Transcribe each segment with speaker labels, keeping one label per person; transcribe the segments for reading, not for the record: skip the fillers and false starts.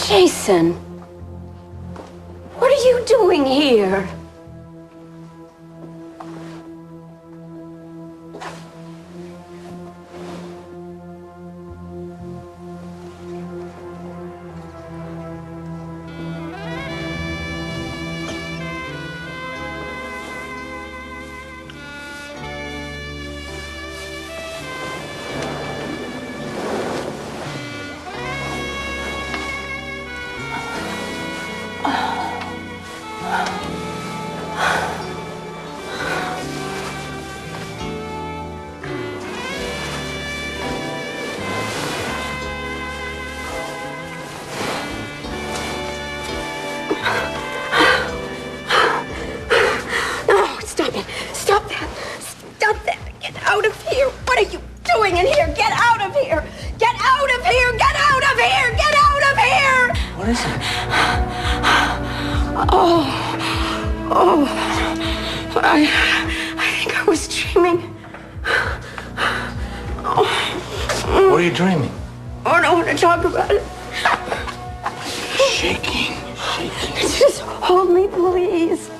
Speaker 1: Jason, what are you doing here? Out of here! What are you doing in here? Get out of here! Get out of here! Get out of here! Get out of here!
Speaker 2: What is it?
Speaker 1: I think I was dreaming.
Speaker 2: What are you dreaming?
Speaker 1: Oh, I don't want to talk about it.
Speaker 2: Shaking.
Speaker 1: Just hold me, please.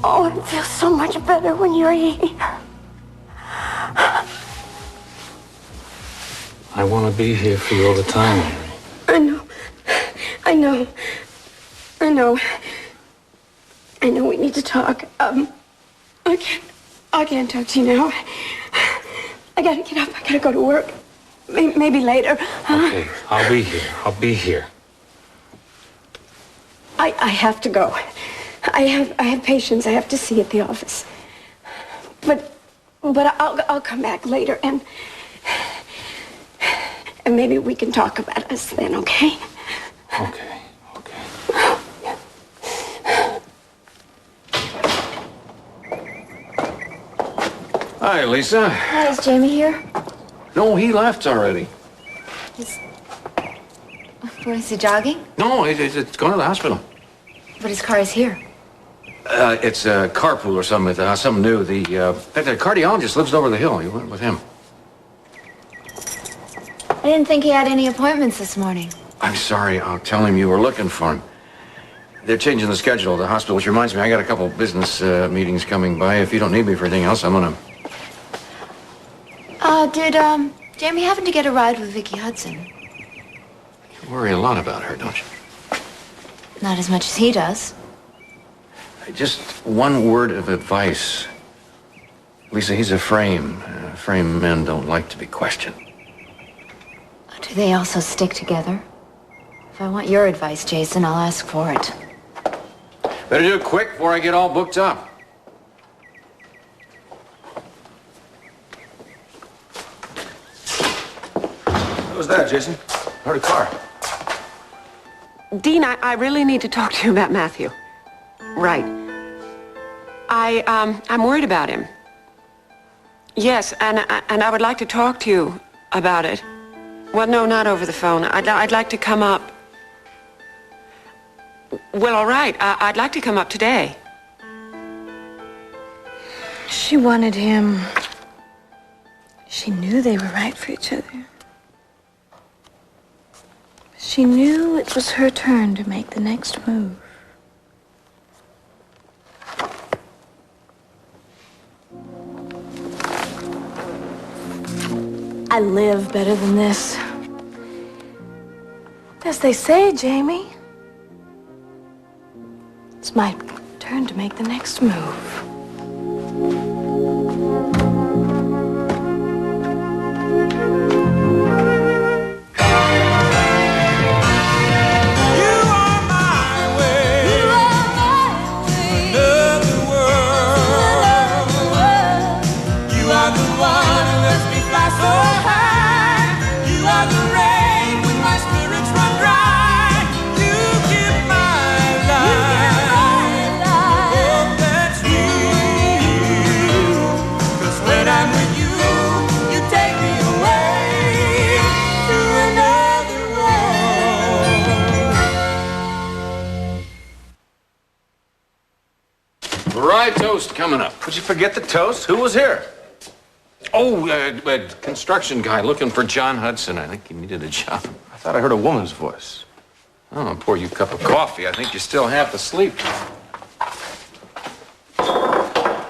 Speaker 1: Oh, it feels so much better when you're here.
Speaker 2: I want to be here for you all the time, Mary.
Speaker 1: I know we need to talk. I can't talk to you now. I gotta get up. I gotta go to work. Maybe later.
Speaker 2: Okay, I'll be here.
Speaker 1: I have to go. I have patients I have to see at the office. But I'll come back later and maybe we can talk about us then, okay?
Speaker 2: Okay. Hi, Lisa.
Speaker 3: Hi, is Jamie here?
Speaker 2: No, he left already.
Speaker 3: Where is he, jogging?
Speaker 2: No, it's going to the hospital.
Speaker 3: But his car is here.
Speaker 2: It's a carpool or something. Something new. The cardiologist lives over the hill. He went with him.
Speaker 3: I didn't think he had any appointments this morning.
Speaker 2: I'm sorry. I'll tell him you were looking for him. They're changing the schedule at the hospital, which reminds me, I got a couple of business meetings coming by. If you don't need me for anything else, I'm gonna...
Speaker 3: Did Jamie happen to get a ride with Vicky Hudson?
Speaker 2: You worry a lot about her, don't you?
Speaker 3: Not as much as he does.
Speaker 2: Just one word of advice. Lisa, he's a frame. Frame men don't like to be questioned.
Speaker 3: Do they also stick together? If I want your advice, Jason, I'll ask for it.
Speaker 2: Better do it quick before I get all booked up. What was that, Jason? Heard a car.
Speaker 4: Dean, I really need to talk to you about Matthew. Right. I'm worried about him. Yes, and I would like to talk to you about it. Well, no, not over the phone. I'd like to come up. Well, all right. I'd like to come up today.
Speaker 5: She wanted him. She knew they were right for each other. She knew it was her turn to make the next move. I live better than this. As they say, Jamie, it's my turn to make the next move.
Speaker 2: Rye toast coming up.
Speaker 6: Would you forget the toast? Who was here?
Speaker 2: Construction guy looking for John Hudson. I think he needed a job.
Speaker 6: I thought I heard a woman's voice.
Speaker 2: Oh, I'll pour you a cup of coffee. I think you're still half asleep.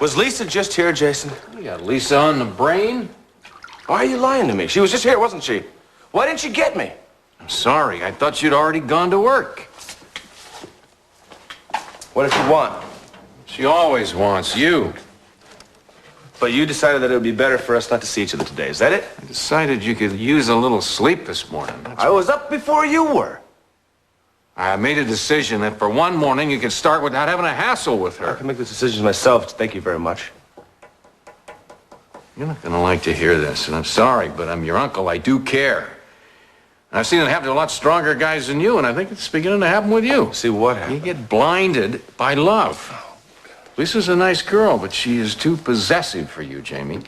Speaker 6: Was Lisa just here, Jason?
Speaker 2: You got Lisa on the brain?
Speaker 6: Why are you lying to me? She was just here, wasn't she? Why didn't you get me?
Speaker 2: I'm sorry. I thought you'd already gone to work.
Speaker 6: What did she want?
Speaker 2: She always wants you.
Speaker 6: But you decided that it would be better for us not to see each other today. Is that it?
Speaker 2: I decided you could use a little sleep this morning.
Speaker 6: I was up before you were.
Speaker 2: I made a decision that for one morning you could start without having a hassle with
Speaker 6: I
Speaker 2: her.
Speaker 6: can make this decision myself. Thank you very much.
Speaker 2: You're not going to like to hear this, and I'm sorry, but I'm your uncle. I do care. And I've seen it happen to a lot stronger guys than you, and I think it's beginning to happen with you.
Speaker 6: See what
Speaker 2: You
Speaker 6: happened?
Speaker 2: get blinded by love. Lisa's a nice girl, but she is too possessive for you, Jamie.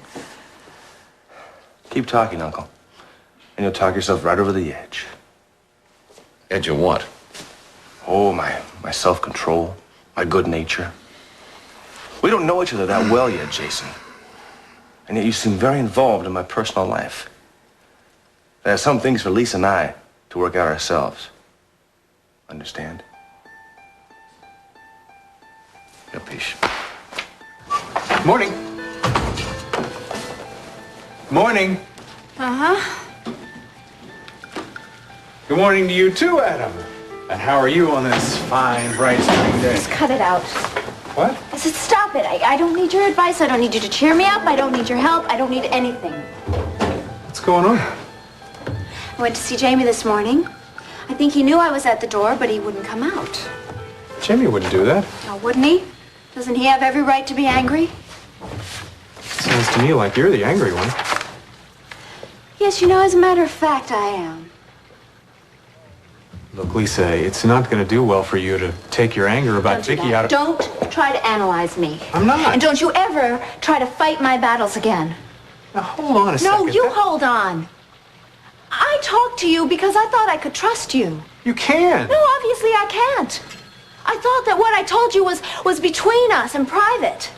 Speaker 6: Keep talking, Uncle. And you'll talk yourself right over the edge.
Speaker 2: Edge of what?
Speaker 6: Oh, my self-control, my good nature. We don't know each other that well yet, Jason. And yet you seem very involved in my personal life. There are some things for Lisa and I to work out ourselves. Understand?
Speaker 2: Capiche.
Speaker 7: Morning. Morning.
Speaker 5: Uh-huh.
Speaker 7: Good morning to you too, Adam. And how are you on this fine, bright spring day?
Speaker 3: Just cut it out.
Speaker 7: What?
Speaker 3: I said, stop it. I don't need your advice. I don't need you to cheer me up. I don't need your help. I don't need anything.
Speaker 7: What's going on?
Speaker 3: I went to see Jamie this morning. I think he knew I was at the door, but he wouldn't come out.
Speaker 7: Jamie wouldn't do that.
Speaker 3: Oh, wouldn't he? Doesn't he have every right to be angry?
Speaker 7: Sounds to me like you're the angry one.
Speaker 3: Yes, you know, as a matter of fact, I am.
Speaker 7: Look, Lisa, it's not going to do well for you to take your anger about
Speaker 3: Don't do
Speaker 7: Vicky
Speaker 3: that.
Speaker 7: out of...
Speaker 3: Don't try to analyze me.
Speaker 7: I'm not.
Speaker 3: And don't you ever try to fight my battles again.
Speaker 7: Now, hold on a second.
Speaker 3: No, you hold on. I talked to you because I thought I could trust you.
Speaker 7: You can.
Speaker 3: No, obviously I can't. I thought that what I told you was between us and private.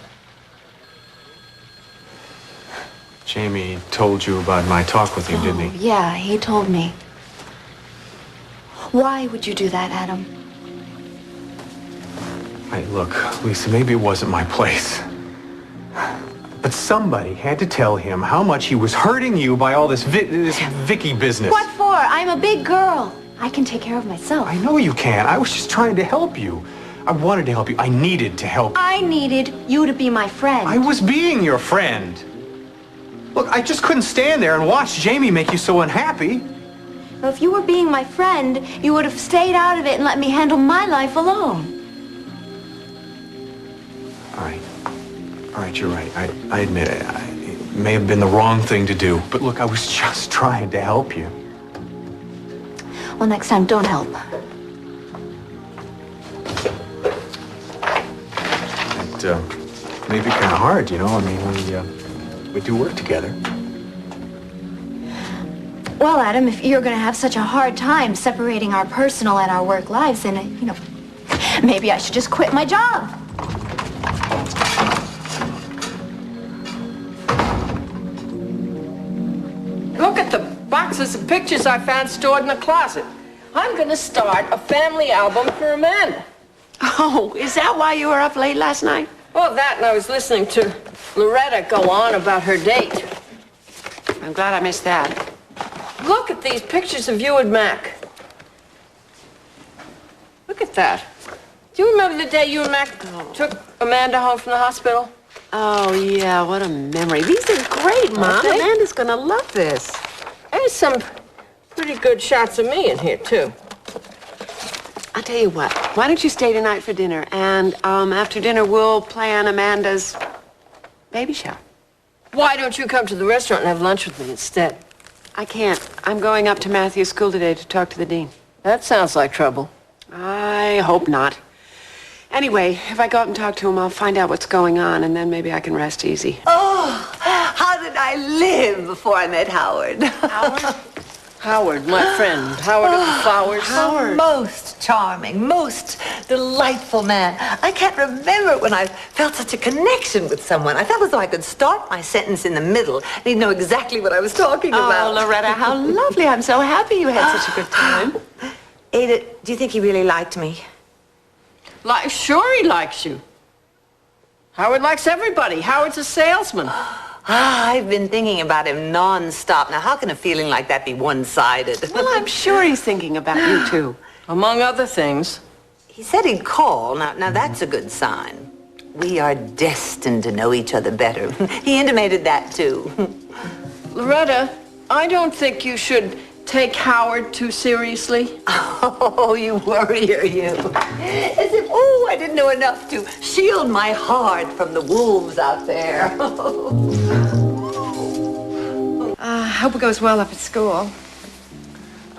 Speaker 7: Jamie told you about my talk with you, didn't he?
Speaker 3: Yeah, he told me. Why would you do that, Adam?
Speaker 7: Hey, look, Lisa, maybe it wasn't my place. But somebody had to tell him how much he was hurting you by all this Vicky business.
Speaker 3: What for? I'm a big girl. I can take care of myself.
Speaker 7: I know you can. I was just trying to help you. I wanted to help you. I needed to help you.
Speaker 3: I needed you to be my friend.
Speaker 7: I was being your friend. Look, I just couldn't stand there and watch Jamie make you so unhappy.
Speaker 3: Well, if you were being my friend, you would have stayed out of it and let me handle my life alone.
Speaker 7: All right, you're right. I admit it. It may have been the wrong thing to do. But look, I was just trying to help you.
Speaker 3: Well, next time, don't help.
Speaker 7: It may be kind of hard, you know? I mean, we do work together.
Speaker 3: Well, Adam, if you're going to have such a hard time separating our personal and our work lives, then, you know, maybe I should just quit my job.
Speaker 8: Look at the boxes of pictures I found stored in the closet. I'm going to start a family album for Amanda.
Speaker 4: Oh, is that why you were up late last night?
Speaker 8: Well, that and I was listening to Loretta go on about her date.
Speaker 4: I'm glad I missed that.
Speaker 8: Look at these pictures of you and Mac. Look at that. Do you remember the day you and Mac took Amanda home from the hospital?
Speaker 4: Oh, yeah, what a memory. These are great, Mom.
Speaker 8: Aren't they?
Speaker 4: Amanda's gonna love this.
Speaker 8: There's some pretty good shots of me in here, too.
Speaker 4: I'll tell you what, why don't you stay tonight for dinner? And after dinner, we'll plan Amanda's baby shower.
Speaker 8: Why don't you come to the restaurant and have lunch with me instead?
Speaker 4: I can't. I'm going up to Matthew's school today to talk to the dean.
Speaker 8: That sounds like trouble.
Speaker 4: I hope not. Anyway, if I go up and talk to him, I'll find out what's going on, and then maybe I can rest easy.
Speaker 9: Oh, how did I live before I met Howard?
Speaker 8: Howard? Howard, my friend. Howard of the Flowers.
Speaker 9: Howard. Most charming, most delightful man. I can't remember when I felt such a connection with someone. I felt as though I could start my sentence in the middle and he'd know exactly what I was talking about.
Speaker 4: Oh, Loretta, how lovely. I'm so happy you had such a good time.
Speaker 9: Ada, do you think he really liked me?
Speaker 8: Sure he likes you. Howard likes everybody. Howard's a salesman.
Speaker 9: I've been thinking about him non-stop. Now, how can a feeling like that be one-sided?
Speaker 4: Well, I'm sure he's thinking about you, too.
Speaker 8: Among other things.
Speaker 9: He said he'd call. Now that's a good sign. We are destined to know each other better. He intimated that, too.
Speaker 8: Loretta, I don't think you should take Howard too seriously.
Speaker 9: Oh, you worrier, you. As if, I didn't know enough to shield my heart from the wolves out there.
Speaker 10: I hope it goes well up at school.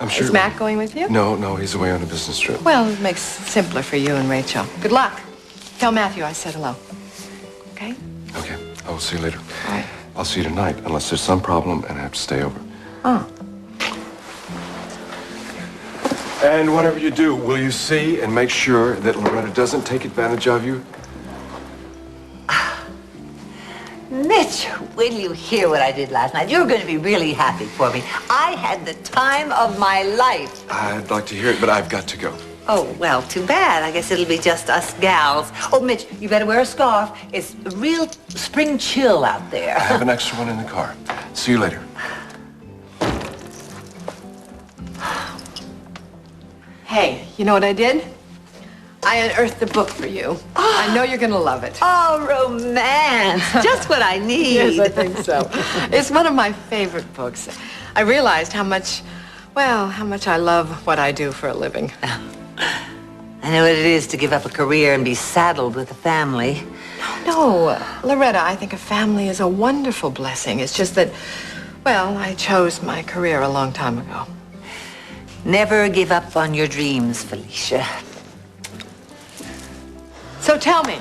Speaker 11: I'm sure.
Speaker 10: Is Matt going with you?
Speaker 11: No, he's away on a business trip.
Speaker 10: Well, it makes it simpler for you and Rachel. Good luck. Tell Matthew I said hello. Okay?
Speaker 11: Okay, I will see you later.
Speaker 10: All right.
Speaker 11: I'll see you tonight, unless there's some problem and I have to stay over.
Speaker 10: Oh.
Speaker 11: And whatever you do, will you see and make sure that Loretta doesn't take advantage of you?
Speaker 9: Mitch, will you hear what I did last night? You're going to be really happy for me. I had the time of my life.
Speaker 11: I'd like to hear it, but I've got to go.
Speaker 9: Oh, well, too bad. I guess it'll be just us gals. Oh, Mitch, you better wear a scarf. It's a real spring chill out there.
Speaker 11: I have an extra one in the car. See you later.
Speaker 10: Hey, you know what I did? I unearthed the book for you. I know you're going to love it.
Speaker 9: Oh, romance. Just what I need.
Speaker 10: Yes, I think so. It's one of my favorite books. I realized how much I love what I do for a living.
Speaker 9: I know what it is to give up a career and be saddled with a family.
Speaker 10: No, Loretta, I think a family is a wonderful blessing. It's just that, I chose my career a long time ago.
Speaker 9: Never give up on your dreams, Felicia.
Speaker 10: So tell me,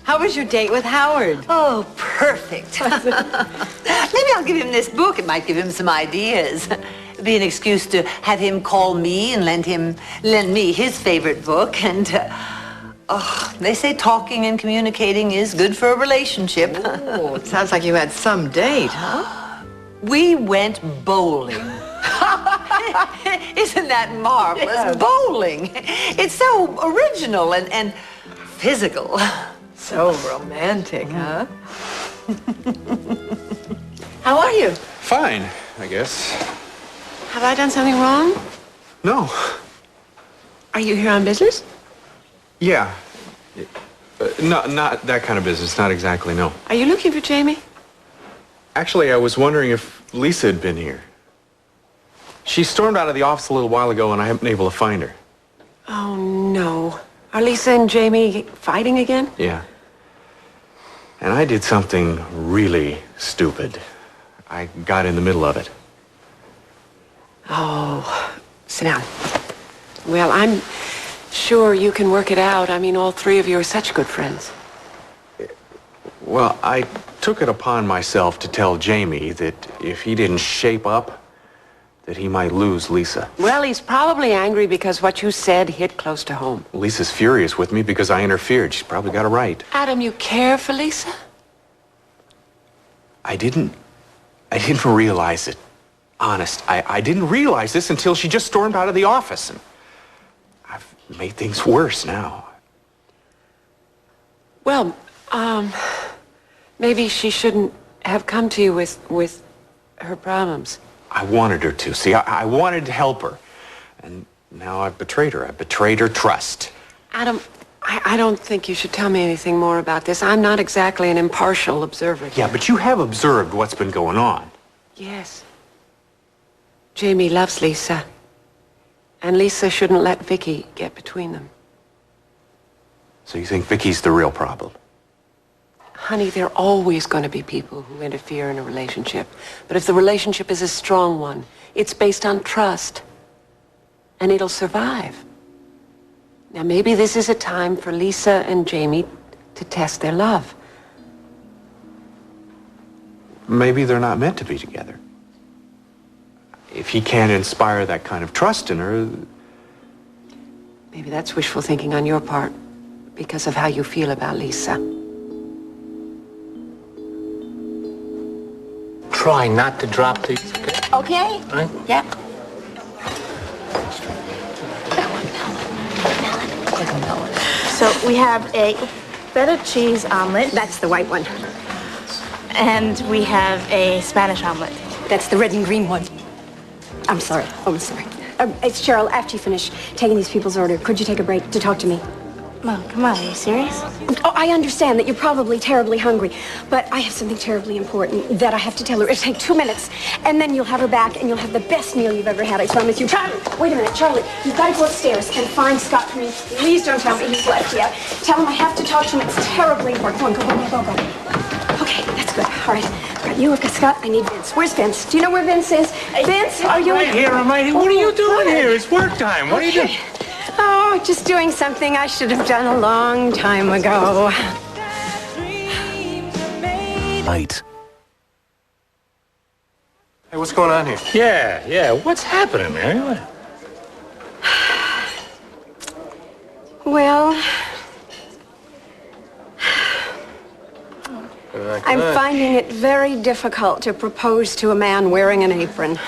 Speaker 10: how was your date with Howard?
Speaker 9: Oh, perfect. Maybe I'll give him this book. It might give him some ideas. It'd be an excuse to have him call me and lend me his favorite book. And, they say talking and communicating is good for a relationship.
Speaker 10: Oh, it sounds like you had some date, huh?
Speaker 9: We went bowling. Isn't that marvelous? Yeah. Bowling. It's so original and physical.
Speaker 10: So romantic, huh? How are you?
Speaker 7: Fine, I guess.
Speaker 4: Have I done something wrong?
Speaker 7: No.
Speaker 4: Are you here on business?
Speaker 7: Yeah. Not that kind of business. Not exactly, no.
Speaker 4: Are you looking for Jamie?
Speaker 7: Actually, I was wondering if Lisa had been here. She stormed out of the office a little while ago, and I haven't been able to find her.
Speaker 4: Oh, no. Are Lisa and Jamie fighting again?
Speaker 7: Yeah. And I did something really stupid. I got in the middle of it.
Speaker 4: Oh, sit down. Well, I'm sure you can work it out. I mean, all three of you are such good friends.
Speaker 7: Well, I took it upon myself to tell Jamie that if he didn't shape up, that he might lose Lisa.
Speaker 4: Well, he's probably angry because what you said hit close to home.
Speaker 7: Lisa's furious with me because I interfered. She's probably got a right.
Speaker 4: Adam, you care for Lisa?
Speaker 7: I didn't realize it. Honest, I didn't realize this until she just stormed out of the office. And I've made things worse now.
Speaker 4: Well, maybe she shouldn't have come to you with her problems.
Speaker 7: I wanted her to. See, I wanted to help her. And now I've betrayed her. I've betrayed her trust.
Speaker 4: Adam, I don't think you should tell me anything more about this. I'm not exactly an impartial observer here.
Speaker 7: Yeah, but you have observed what's been going on.
Speaker 4: Yes. Jamie loves Lisa. And Lisa shouldn't let Vicky get between them.
Speaker 7: So you think Vicky's the real problem?
Speaker 4: Honey, there are always going to be people who interfere in a relationship. But if the relationship is a strong one, it's based on trust. And it'll survive. Now, maybe this is a time for Lisa and Jamie to test their love.
Speaker 7: Maybe they're not meant to be together. if he can't inspire that kind of trust in her...
Speaker 4: Maybe that's wishful thinking on your part because of how you feel about Lisa.
Speaker 12: Try not to drop these, okay?
Speaker 3: Okay.
Speaker 12: Right?
Speaker 3: Yep. So we have a feta cheese omelet.
Speaker 1: That's the white one.
Speaker 3: And we have a Spanish omelet.
Speaker 1: That's the red and green one. I'm sorry. Oh, I'm sorry. It's Cheryl. After you finish taking these people's order, could you take a break to talk to me?
Speaker 3: Mom, come on, are you serious?
Speaker 1: Oh, I understand that you're probably terribly hungry, but I have something terribly important that I have to tell her. It'll take 2 minutes, and then you'll have her back, and you'll have the best meal you've ever had, I promise you. Charlie, wait a minute, Charlie. You've got to go upstairs and find Scott for me. Please don't tell me he's left yet. Tell him I have to talk to him. It's terribly important. Come on, go. Okay, that's good. All right. You look at Scott. I need Vince. Where's Vince? Do you know where Vince is? Vince, are you...
Speaker 12: I'm right here. What are you doing here? It's work time. What are you doing?
Speaker 1: Oh, just doing something I should have done a long time ago.
Speaker 6: Right.
Speaker 11: Hey, what's going on here?
Speaker 12: Yeah. What's happening, Mary? What?
Speaker 1: Well, I'm finding it very difficult to propose to a man wearing an apron.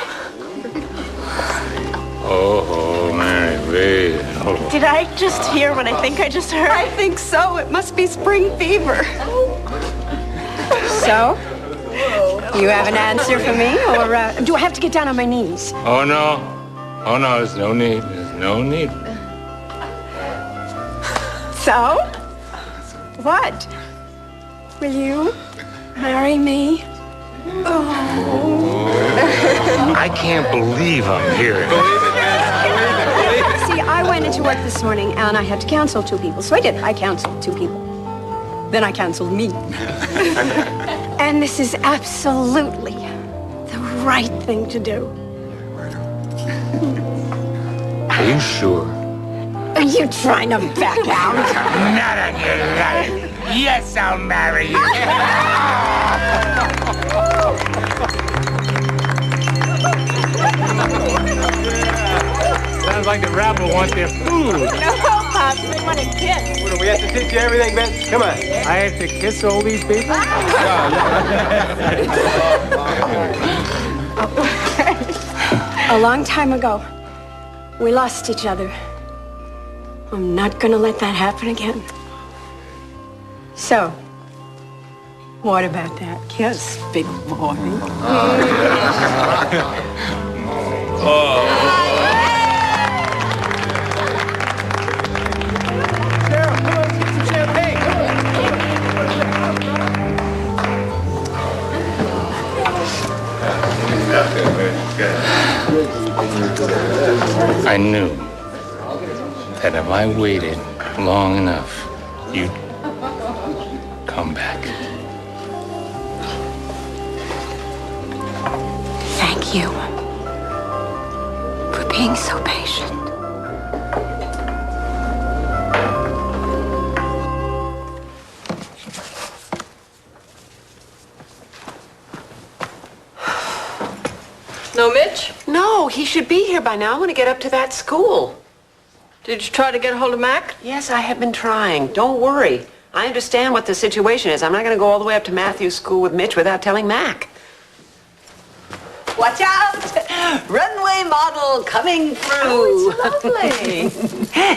Speaker 12: Oh, Mary, baby. Oh.
Speaker 3: Did I just hear what I think I just heard?
Speaker 1: I think so. It must be spring fever. So, you have an answer for me, or do I have to get down on my knees?
Speaker 12: Oh, no. There's no need. There's no need.
Speaker 1: So, what? Will you marry me?
Speaker 12: I can't believe I'm hearing it.
Speaker 1: See, I went into work this morning and I had to cancel 2 people. So I did. I canceled 2 people. Then I canceled me. And this is absolutely the right thing to do.
Speaker 12: Are you sure?
Speaker 1: Are you trying to back out?
Speaker 12: Not on your life. Yes, I'll marry you. Sounds like the rabble want their food.
Speaker 3: No, Pops, they want a kiss.
Speaker 11: What, do we have to teach you everything, Vince? Come on.
Speaker 12: I have to kiss all these people?
Speaker 1: A long time ago, we lost each other. I'm not gonna let that happen again. So, what about that kiss, big boy?
Speaker 12: I knew that if I waited long enough, you'd come back.
Speaker 1: Thank you for being so patient.
Speaker 8: No, Mitch?
Speaker 4: No, he should be here by now. I want to get up to that school.
Speaker 8: Did you try to get a hold of Mac?
Speaker 4: Yes, I have been trying. Don't worry. I understand what the situation is. I'm not going to go all the way up to Matthew's school with Mitch without telling Mac.
Speaker 9: Watch out! Runway model coming through.
Speaker 8: Oh, it's lovely.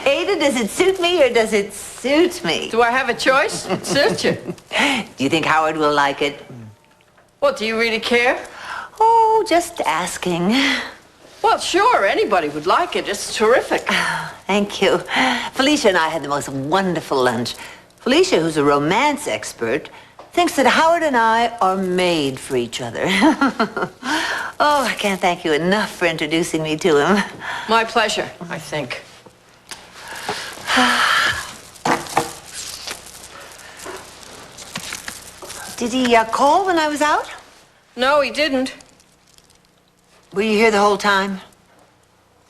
Speaker 9: Ada, does it suit me or does it suit me?
Speaker 8: Do I have a choice? It suits you.
Speaker 9: Do you think Howard will like it?
Speaker 8: What, do you really care?
Speaker 9: Oh, just asking.
Speaker 8: Well, sure, anybody would like it. It's terrific.
Speaker 9: Thank you. Felicia and I had the most wonderful lunch. Felicia, who's a romance expert, thinks that Howard and I are made for each other. Oh, I can't thank you enough for introducing me to him.
Speaker 8: My pleasure, I think.
Speaker 9: Did he call when I was out?
Speaker 8: No, he didn't.
Speaker 9: Were you here the whole time?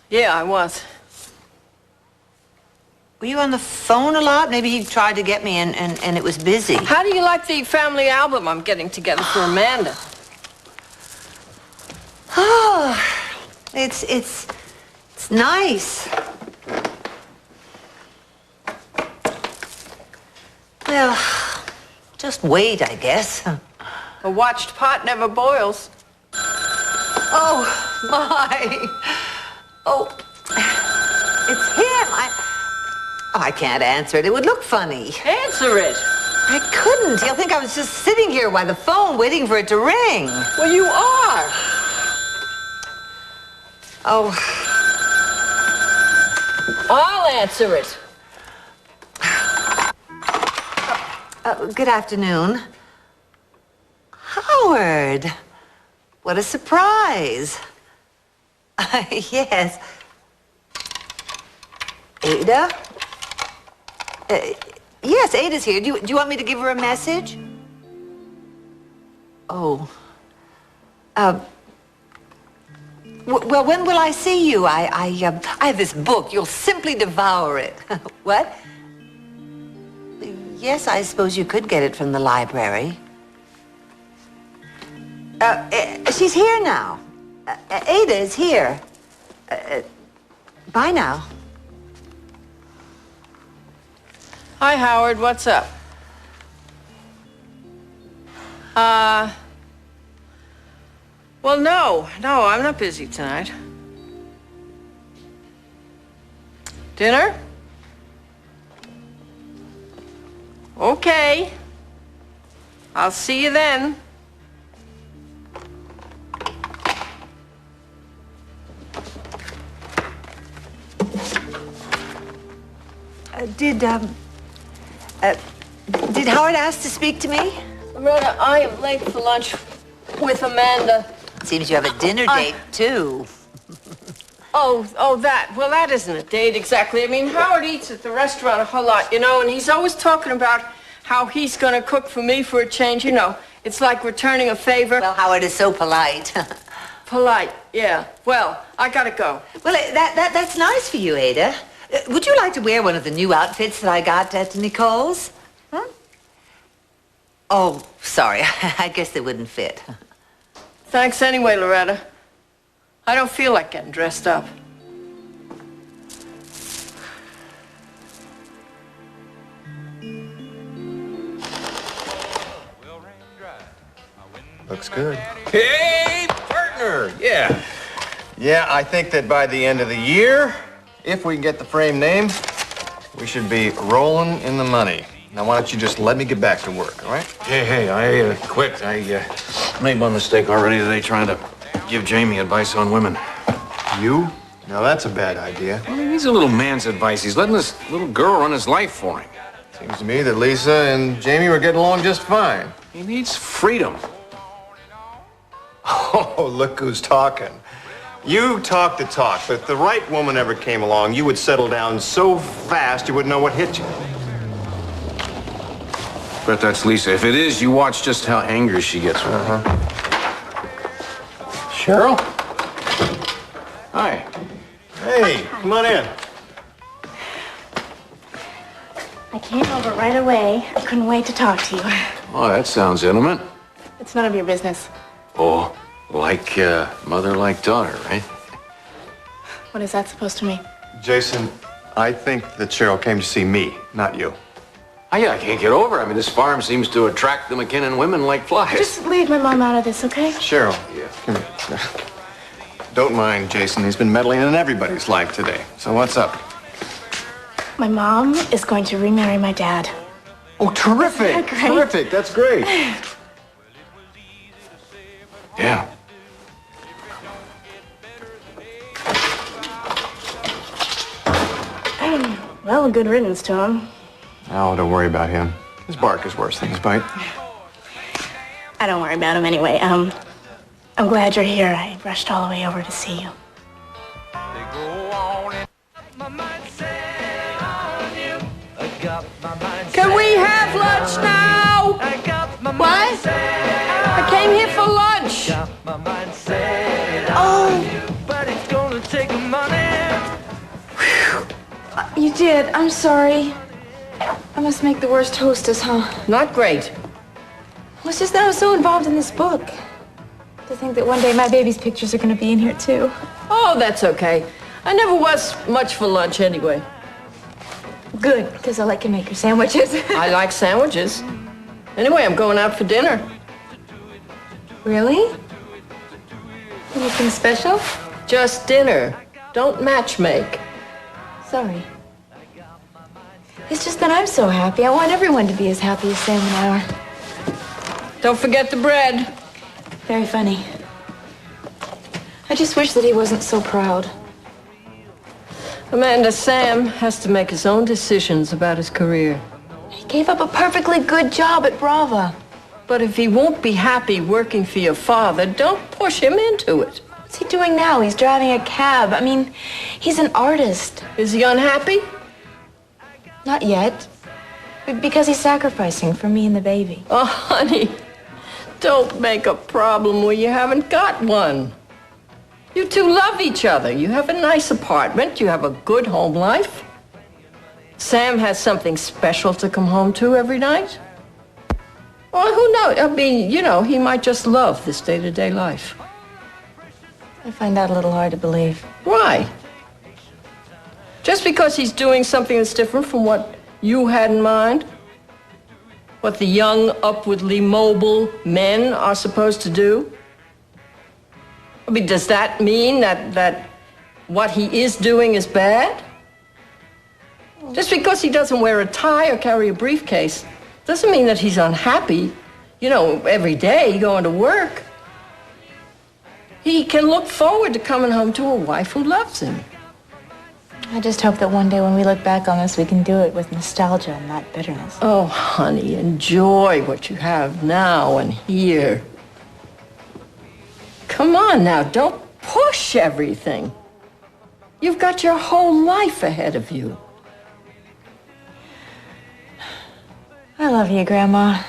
Speaker 8: Yeah, I was.
Speaker 9: Were you on the phone a lot? Maybe he tried to get me and it was busy.
Speaker 8: How do you like the family album I'm getting together for Amanda?
Speaker 9: Oh, It's nice. Well, just wait, I guess.
Speaker 8: A watched pot never boils.
Speaker 9: Oh, my. Oh, it's him. I can't answer it. It would look funny.
Speaker 8: Answer it.
Speaker 9: I couldn't. He'll think I was just sitting here by the phone waiting for it to ring.
Speaker 8: Well, you are.
Speaker 9: Oh.
Speaker 8: I'll answer it.
Speaker 9: Good afternoon. Howard. What a surprise. Yes. Ada? Yes, Ada's here. Do you want me to give her a message? Oh. Well, when will I see you? I have this book. You'll simply devour it. What? Yes, I suppose you could get it from the library. She's here now. Ada is here. Bye now.
Speaker 8: Hi, Howard. What's up? Well, no, I'm not busy tonight. Dinner? Okay. I'll see you then.
Speaker 9: Did Howard ask to speak to me?
Speaker 8: Loretta, I am late for lunch with Amanda.
Speaker 9: Seems you have a dinner date, too.
Speaker 8: Oh, that. Well, that isn't a date exactly. I mean, Howard eats at the restaurant a whole lot, you know, and he's always talking about how he's going to cook for me for a change, you know. It's like returning a favor.
Speaker 9: Well, Howard is so polite.
Speaker 8: Polite, yeah. Well, I gotta go.
Speaker 9: Well, that's nice for you, Ada. Would you like to wear one of the new outfits that I got at Nicole's? Huh? Oh, sorry. I guess they wouldn't fit.
Speaker 8: Thanks anyway, Loretta. I don't feel like getting dressed up.
Speaker 13: Looks good.
Speaker 2: Hey, partner! Yeah.
Speaker 13: Yeah, I think that by the end of the year, if we can get the frame name, we should be rolling in the money. Now, why don't you just let me get back to work, all right?
Speaker 2: Hey, I quit. I made one mistake already today trying to give Jamie advice on women.
Speaker 13: You? Now, that's a bad idea.
Speaker 2: I mean, he's a little man's advice. He's letting this little girl run his life for him.
Speaker 13: Seems to me that Lisa and Jamie were getting along just fine.
Speaker 2: He needs freedom.
Speaker 13: Oh, look who's talking. You talk the talk, but if the right woman ever came along, you would settle down so fast you wouldn't know what hit you.
Speaker 2: Bet that's Lisa. If it is, you watch just how angry she gets with her. Cheryl? Hi.
Speaker 13: Hey, come on in.
Speaker 5: I came over right away. I couldn't wait to talk to you.
Speaker 2: Oh, that sounds intimate.
Speaker 5: It's none of your business.
Speaker 2: Oh, like mother, like daughter, right?
Speaker 5: What is that supposed to mean?
Speaker 13: Jason, I think that Cheryl came to see me, not you.
Speaker 2: Oh, yeah, I can't get over it. I mean, this farm seems to attract the McKinnon women like flies.
Speaker 5: Just leave my mom out of this, okay?
Speaker 13: Cheryl. Yeah. Come here. Don't mind Jason. He's been meddling in everybody's life today. So what's up?
Speaker 5: My mom is going to remarry my dad.
Speaker 13: Oh, terrific.
Speaker 5: Isn't that great?
Speaker 13: Terrific. That's great.
Speaker 2: Yeah.
Speaker 5: Well, good riddance to him.
Speaker 13: Oh, don't worry about him. His bark is worse than his bite.
Speaker 5: I don't worry about him anyway. I'm glad you're here. I rushed all the way over to see you.
Speaker 8: Can we have lunch now? What? I came here for lunch.
Speaker 5: You did. I'm sorry. I must make the worst hostess, huh?
Speaker 8: Not great.
Speaker 5: Well, it's just that I was so involved in this book.
Speaker 3: To think that one day my baby's pictures are going to be in here, too.
Speaker 8: Oh, that's okay. I never was much for lunch anyway.
Speaker 3: Good, because I'll let you make your sandwiches.
Speaker 8: I like sandwiches. Anyway, I'm going out for dinner.
Speaker 3: Really? Anything special?
Speaker 8: Just dinner. Don't matchmake.
Speaker 3: Sorry. It's just that I'm so happy. I want everyone to be as happy as Sam and I are.
Speaker 8: Don't forget the bread.
Speaker 3: Very funny. I just wish that he wasn't so proud.
Speaker 8: Amanda, Sam has to make his own decisions about his career.
Speaker 3: He gave up a perfectly good job at Brava.
Speaker 8: But if he won't be happy working for your father, don't push him into it.
Speaker 3: What's he doing now? He's driving a cab. I mean, he's an artist.
Speaker 8: Is he unhappy?
Speaker 3: Not yet. Because he's sacrificing for me and the baby.
Speaker 8: Oh, honey, don't make a problem where you haven't got one. You two love each other. You have a nice apartment. You have a good home life. Sam has something special to come home to every night. Well, who knows? I mean, you know, he might just love this day-to-day life.
Speaker 3: I find that a little hard to believe.
Speaker 8: Why? Just because he's doing something that's different from what you had in mind? What the young, upwardly mobile men are supposed to do? I mean, does that mean that what he is doing is bad? Just because he doesn't wear a tie or carry a briefcase doesn't mean that he's unhappy, you know, every day going to work. He can look forward to coming home to a wife who loves him.
Speaker 3: I just hope that one day when we look back on this, we can do it with nostalgia and not bitterness.
Speaker 8: Oh, honey, enjoy what you have now and here. Come on now, don't push everything. You've got your whole life ahead of you.
Speaker 3: I love you, Grandma.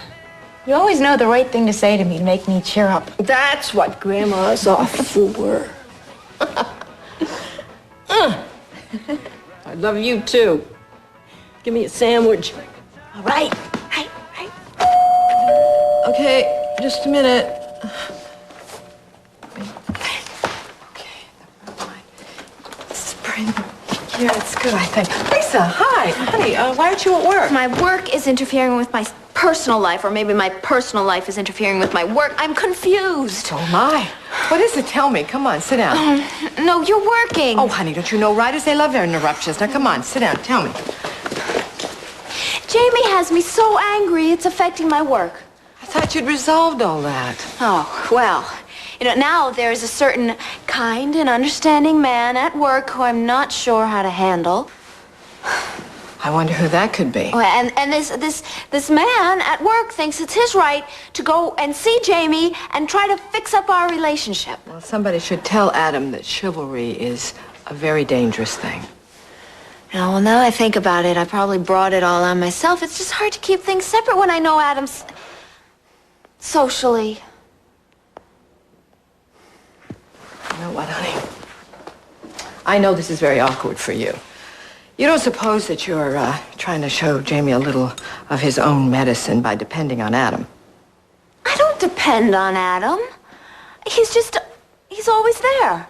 Speaker 3: You always know the right thing to say to me to make me cheer up.
Speaker 8: That's what Grandmas are for. I love you, too. Give me a sandwich.
Speaker 3: All right.
Speaker 10: Okay, just a minute. Spring. Yeah, it's good, I think. Lisa, hi. Honey, why aren't you at work?
Speaker 3: My work is interfering with my personal life, or maybe my personal life is interfering with my work. I'm confused.
Speaker 10: Oh, my. What is it? Tell me. Come on, sit down.
Speaker 3: No, you're working.
Speaker 10: Oh, honey, don't you know writers? They love their interruptions. Now, come on, sit down. Tell me.
Speaker 3: Jamie has me so angry, it's affecting my work.
Speaker 10: I thought you'd resolved all that.
Speaker 3: Oh, well, you know, now there is a certain kind and understanding man at work who I'm not sure how to handle.
Speaker 10: I wonder who that could be.
Speaker 3: Oh, and this man at work thinks it's his right to go and see Jamie and try to fix up our relationship.
Speaker 10: Well, somebody should tell Adam that chivalry is a very dangerous thing.
Speaker 3: Oh, well, now I think about it, I probably brought it all on myself. It's just hard to keep things separate when I know Adam's socially.
Speaker 10: You know what, honey? I know this is very awkward for you. You don't suppose that you're trying to show Jamie a little of his own medicine by depending on Adam?
Speaker 3: I don't depend on Adam. He's always there.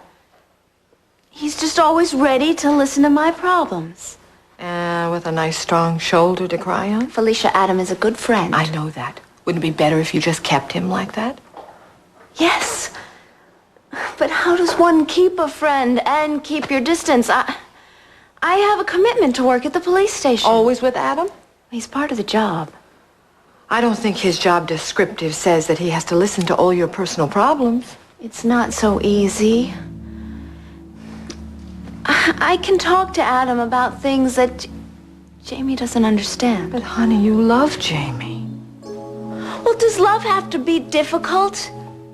Speaker 3: He's just always ready to listen to my problems.
Speaker 10: With a nice, strong shoulder to cry on?
Speaker 3: Felicia, Adam is a good friend.
Speaker 10: I know that. Wouldn't it be better if you just kept him like that?
Speaker 3: Yes. But how does one keep a friend and keep your distance? I have a commitment to work at the police station.
Speaker 10: Always with Adam?
Speaker 3: He's part of the job.
Speaker 10: I don't think his job descriptive says that he has to listen to all your personal problems.
Speaker 3: It's not so easy. I can talk to Adam about things that Jamie doesn't understand.
Speaker 10: But honey, you love Jamie.
Speaker 3: Well, does love have to be difficult?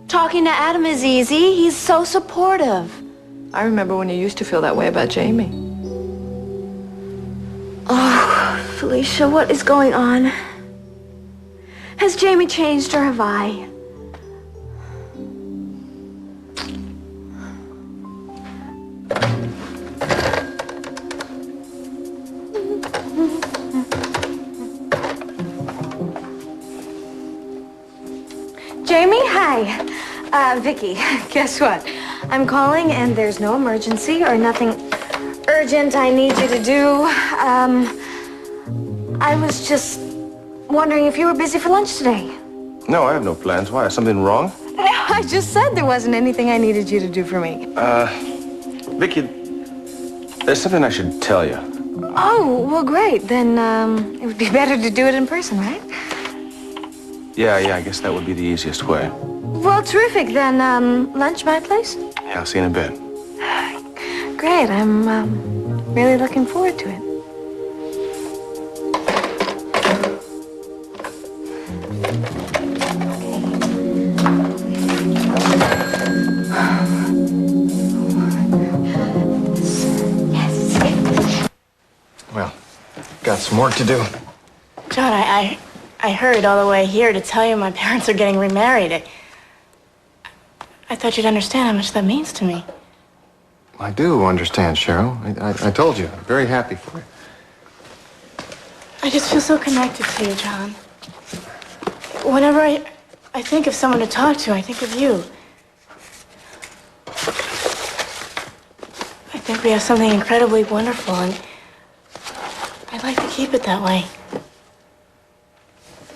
Speaker 3: Talking to Adam is easy. He's so supportive.
Speaker 10: I remember when you used to feel that way about Jamie.
Speaker 3: Oh, Felicia, what is going on? Has Jamie changed or have I? Jamie, hi. Vicky, guess what? I'm calling and there's no emergency or nothing urgent I need you to do. I was just wondering if you were busy for lunch today.
Speaker 6: No, I have no plans. Why? Is something wrong?
Speaker 3: I just said there wasn't anything I needed you to do for me.
Speaker 6: Vicky, there's something I should tell you.
Speaker 3: Oh, well, great. Then, it would be better to do it in person, right?
Speaker 6: Yeah, I guess that would be the easiest way.
Speaker 3: Well, terrific. Then, lunch my place?
Speaker 6: Yeah, I'll see you in a bit.
Speaker 3: Great. I'm, really looking forward to it.
Speaker 13: Well, got some work to do.
Speaker 5: John, I hurried all the way here to tell you my parents are getting remarried. I thought you'd understand how much that means to me.
Speaker 13: I do understand, Cheryl. I told you. I'm very happy for you.
Speaker 5: I just feel so connected to you, John. Whenever I think of someone to talk to, I think of you. I think we have something incredibly wonderful, and I'd like to keep it that way.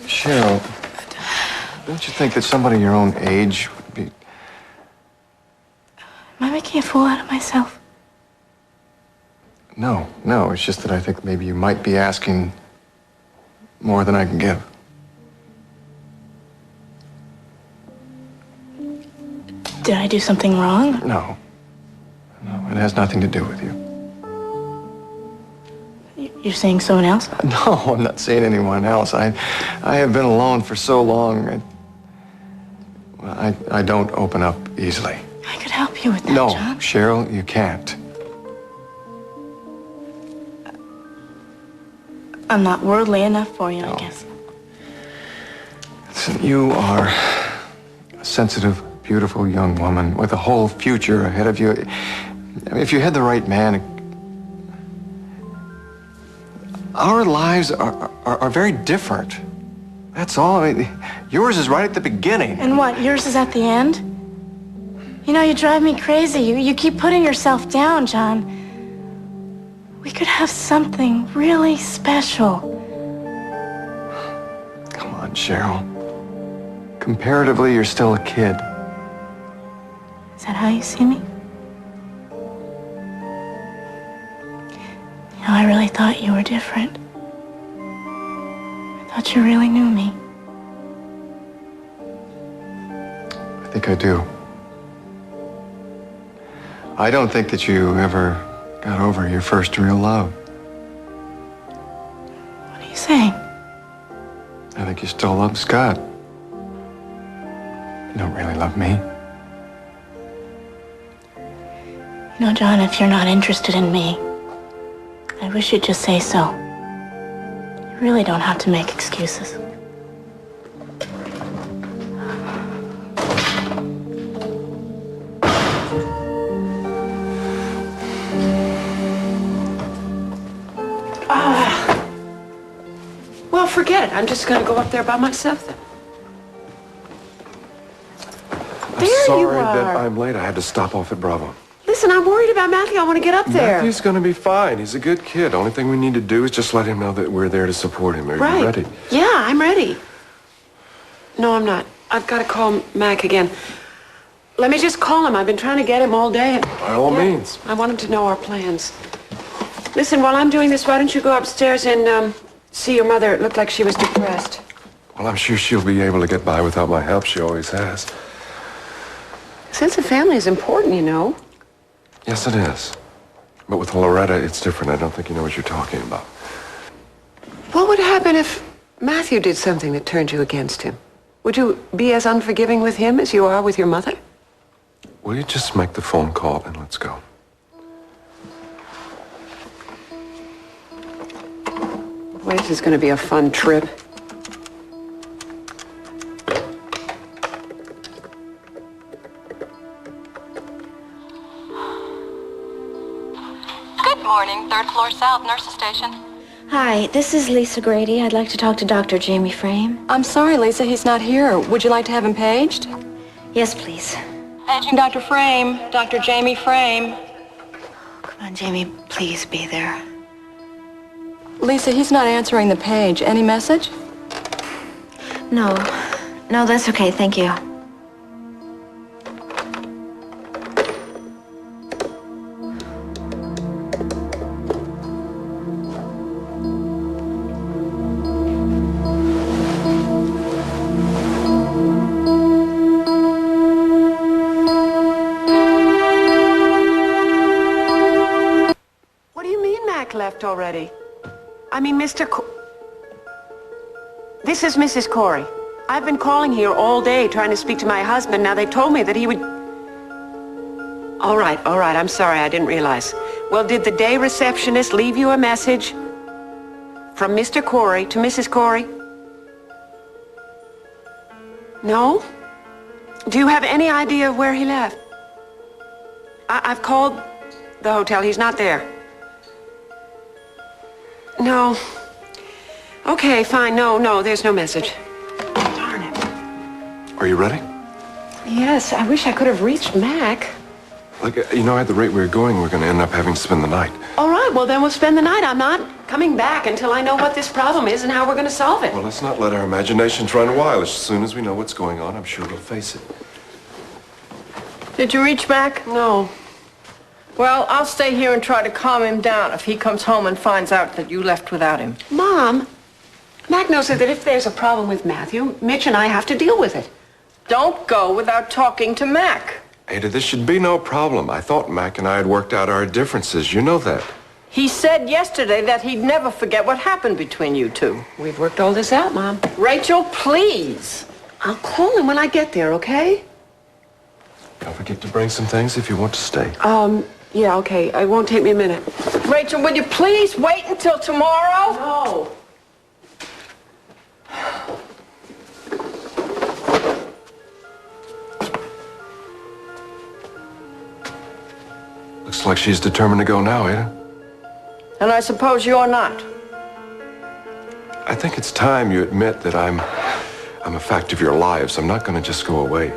Speaker 13: Cheryl, don't you think that somebody your own age would be...
Speaker 5: Am I making a fool out of myself?
Speaker 13: No, it's just that I think maybe you might be asking more than I can give.
Speaker 5: Did I do something wrong?
Speaker 13: No, it has nothing to do with you.
Speaker 5: You're saying someone else?
Speaker 13: No, I'm not saying anyone else. I have been alone for so long. I don't open up easily.
Speaker 5: I could help you with that,
Speaker 13: No,
Speaker 5: John.
Speaker 13: Cheryl, you can't.
Speaker 5: I'm not worldly enough for you, I guess.
Speaker 13: Listen, you are a sensitive, beautiful young woman with a whole future ahead of you. I mean, if you had the right man, our lives are very different. That's all. I mean, yours is right at the beginning.
Speaker 5: And what, yours is at the end? You know, you drive me crazy. You keep putting yourself down, John. We could have something really special.
Speaker 13: Come on, Cheryl. Comparatively, you're still a kid.
Speaker 5: Is that how you see me? You know, I really thought you were different. I thought you really knew me.
Speaker 13: I think I do. I don't think that you ever got over your first real love.
Speaker 5: What are you saying?
Speaker 13: I think you still love Scott. You don't really love me.
Speaker 5: You know, John, if you're not interested in me, I wish you'd just say so. You really don't have to make excuses.
Speaker 4: Well, forget it. I'm just going to go up there by myself then.
Speaker 11: I'm sorry that I'm late. I had to stop off at Bravo.
Speaker 4: Listen, I'm worried about Matthew. I want to get up there.
Speaker 11: Matthew's gonna be fine. He's a good kid. Only thing we need to do is just let him know that we're there to support him. Are you ready?
Speaker 4: Yeah, I'm ready. No, I'm not. I've got to call Mac again. Let me just call him. I've been trying to get him all day.
Speaker 11: By all means.
Speaker 4: I want him to know our plans. Listen, while I'm doing this, why don't you go upstairs and see your mother? It looked like she was depressed.
Speaker 11: Well, I'm sure she'll be able to get by without my help. She always has.
Speaker 4: Sense of family is important, you know.
Speaker 11: Yes, it is. But with Loretta, it's different. I don't think you know what you're talking about.
Speaker 4: What would happen if Matthew did something that turned you against him? Would you be as unforgiving with him as you are with your mother?
Speaker 11: Will you just make the phone call and let's go?
Speaker 4: Boy, this is going to be a fun trip.
Speaker 14: Good morning, third floor south, nurse's station.
Speaker 3: Hi, this is Lisa Grady. I'd like to talk to Dr. Jamie Frame.
Speaker 14: I'm sorry, Lisa, he's not here. Would you like to have him paged?
Speaker 1: Yes, please.
Speaker 14: Paging Dr. Frame, Dr. Jamie Frame.
Speaker 5: Come on, Jamie, please be there.
Speaker 14: Lisa, he's not answering the page. Any message?
Speaker 3: No. No, that's okay. Thank you.
Speaker 4: What do you mean Mac left already? I mean, This is Mrs. Corey. I've been calling here all day trying to speak to my husband. Now, they told me that he would... All right. I'm sorry. I didn't realize. Well, did the day receptionist leave you a message from Mr. Corey to Mrs. Corey? No? Do you have any idea of where he left? I've called the hotel. He's not there. No. Okay, fine. No, there's no message. Darn it.
Speaker 11: Are you ready?
Speaker 4: Yes, I wish I could have reached Mac.
Speaker 11: Look, you know, at the rate we're going, we're going to end up having to spend the night.
Speaker 4: All right, well, then we'll spend the night. I'm not coming back until I know what this problem is and how we're going to solve it.
Speaker 11: Well, let's not let our imaginations run wild. As soon as we know what's going on, I'm sure we'll face it.
Speaker 8: Did you reach Mac?
Speaker 4: No.
Speaker 8: Well, I'll stay here and try to calm him down if he comes home and finds out that you left without him.
Speaker 4: Mom, Mac knows that if there's a problem with Matthew, Mitch and I have to deal with it.
Speaker 8: Don't go without talking to Mac.
Speaker 11: Ada, this should be no problem. I thought Mac and I had worked out our differences. You know that.
Speaker 8: He said yesterday that he'd never forget what happened between you two.
Speaker 4: We've worked all this out, Mom.
Speaker 8: Rachel, please.
Speaker 4: I'll call him when I get there, okay?
Speaker 11: Don't forget to bring some things if you want to stay.
Speaker 4: Yeah, okay. It won't take me a minute.
Speaker 8: Rachel, would you please wait until tomorrow?
Speaker 4: No.
Speaker 11: Looks like she's determined to go now, Ada.
Speaker 8: And I suppose you're not.
Speaker 11: I think it's time you admit that I'm a fact of your lives. I'm not going to just go away.